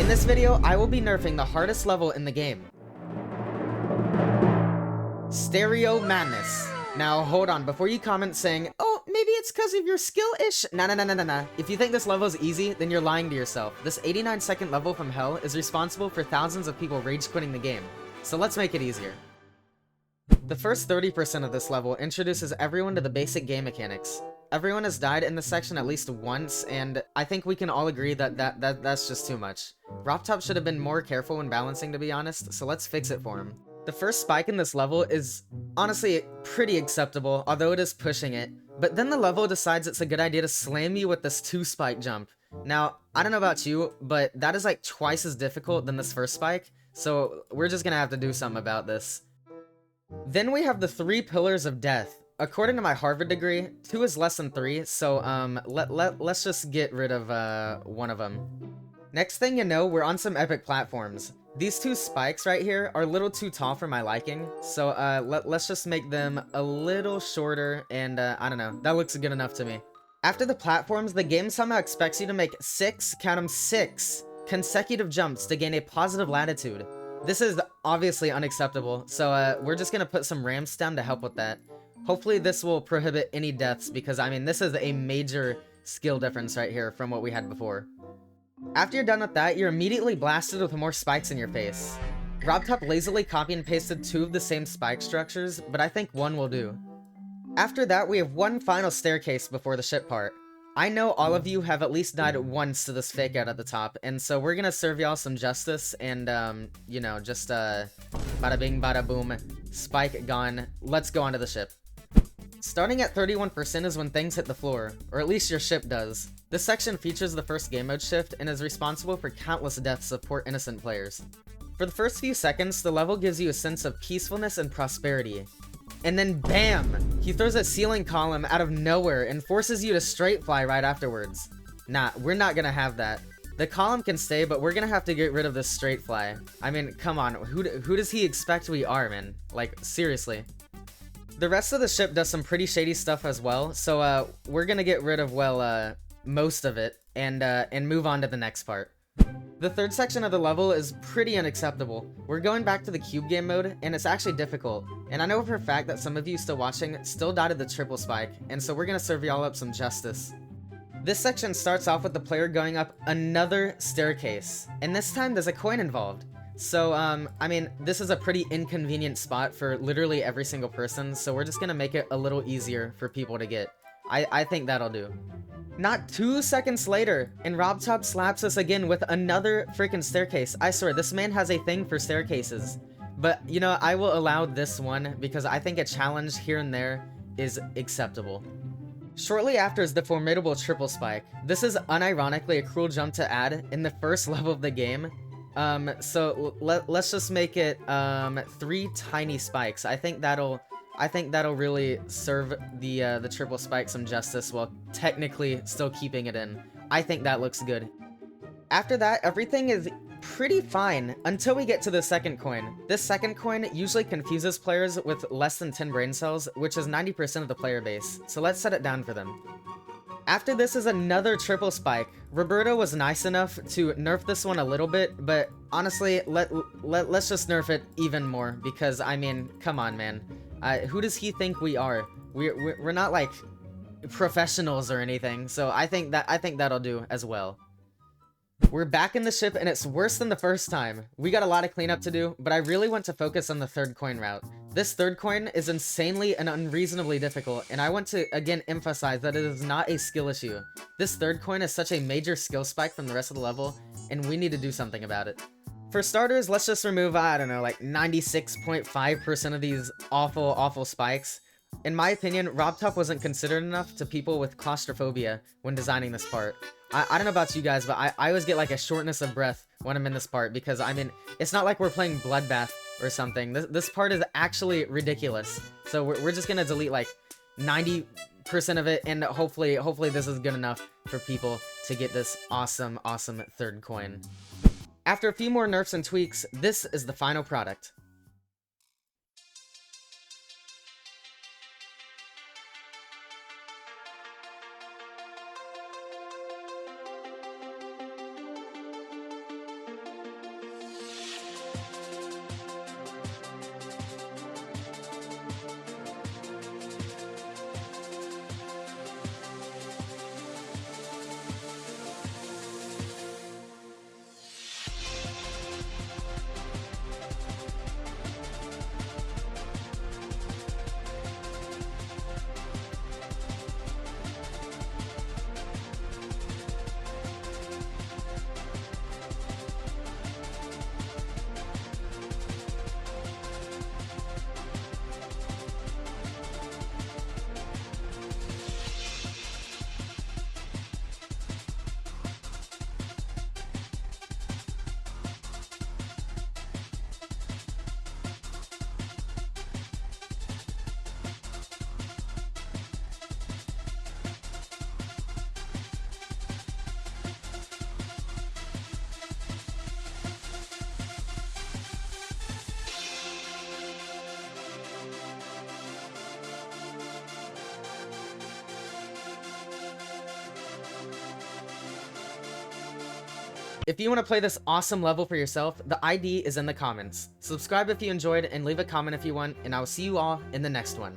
In this video, I will be nerfing the hardest level in the game. Stereo Madness. Now, hold on, before you comment saying, oh, maybe it's because of your skill-ish. Nah. If you think this level is easy, then you're lying to yourself. This 89-second level from hell is responsible for thousands of people rage-quitting the game. So let's make it easier. The first 30% of this level introduces everyone to the basic game mechanics. Everyone has died in this section at least once, and I think we can all agree that that's just too much. RobTop should have been more careful when balancing, to be honest, so let's fix it for him. The first spike in this level is honestly pretty acceptable, although it is pushing it. But then the level decides it's a good idea to slam you with this 2-spike jump. Now, I don't know about you, but that is like twice as difficult than this first spike, so we're just gonna have to do something about this. Then we have the 3 pillars of death. According to my Harvard degree, 2 is less than 3, so let's just get rid of one of them. Next thing you know, we're on some epic platforms. These 2 spikes right here are a little too tall for my liking, so let's just make them a little shorter, and I don't know, that looks good enough to me. After the platforms, the game somehow expects you to make 6, count 'em 6, consecutive jumps to gain a positive latitude. This is obviously unacceptable, so we're just gonna put some ramps down to help with that. Hopefully this will prohibit any deaths, because I mean this is a major skill difference right here from what we had before. After you're done with that, you're immediately blasted with more spikes in your face. RobTop lazily copy and pasted 2 of the same spike structures, but I think 1 will do. After that, we have one final staircase before the ship part. I know all of you have at least died once to this fake out at the top, and so we're gonna serve y'all some justice, and you know, just bada bing bada boom, spike gone, let's go onto the ship. Starting at 31% is when things hit the floor, or at least your ship does. This section features the first game mode shift and is responsible for countless deaths of poor innocent players. For the first few seconds, the level gives you a sense of peacefulness and prosperity. And then BAM! He throws a ceiling column out of nowhere and forces you to straight fly right afterwards. Nah, we're not gonna have that. The column can stay, but we're gonna have to get rid of this straight fly. I mean, come on, who does he expect we are, man? Like, seriously. The rest of the ship does some pretty shady stuff as well, so we're gonna get rid of, well, most of it, and move on to the next part. The third section of the level is pretty unacceptable. We're going back to the cube game mode, and it's actually difficult. And I know for a fact that some of you still watching still died at the triple spike, and so we're gonna serve y'all up some justice. This section starts off with the player going up another staircase, and this time there's a coin involved. So, I mean, this is a pretty inconvenient spot for literally every single person, so we're just gonna make it a little easier for people to get. I think that'll do. Not 2 seconds later, and RobTop slaps us again with another freaking staircase. I swear, this man has a thing for staircases. But, you know, I will allow this one, because I think a challenge here and there is acceptable. Shortly after is the formidable triple spike. This is unironically a cruel jump to add in the first level of the game. So let's just make it 3 tiny spikes. I think that'll really serve the triple spike some justice while technically still keeping it in. I think that looks good. After that, everything is pretty fine until we get to the second coin. This second coin usually confuses players with less than 10 brain cells, which is 90% of the player base. So let's set it down for them. After this is another triple spike. Roberto was nice enough to nerf this one a little bit, but honestly, let's just nerf it even more, because I mean, come on, man. Who does he think we are? We're not like professionals or anything, so I think that'll do as well. We're back in the ship, and it's worse than the first time. We got a lot of cleanup to do, but I really want to focus on the third coin route. This third coin is insanely and unreasonably difficult, and I want to again emphasize that it is not a skill issue. This third coin is such a major skill spike from the rest of the level, and we need to do something about it. For starters, let's just remove, I don't know, like 96.5% of these awful spikes. In my opinion, RobTop wasn't considered enough to people with claustrophobia when designing this part. I don't know about you guys, but I always get like a shortness of breath when I'm in this part, because I mean, it's not like we're playing Bloodbath or something. This part is actually ridiculous. So we're just gonna delete like 90% of it, and hopefully this is good enough for people to get this awesome third coin. After a few more nerfs and tweaks, this is the final product. If you want to play this awesome level for yourself, the ID is in the comments. Subscribe if you enjoyed and leave a comment if you want, and I will see you all in the next one.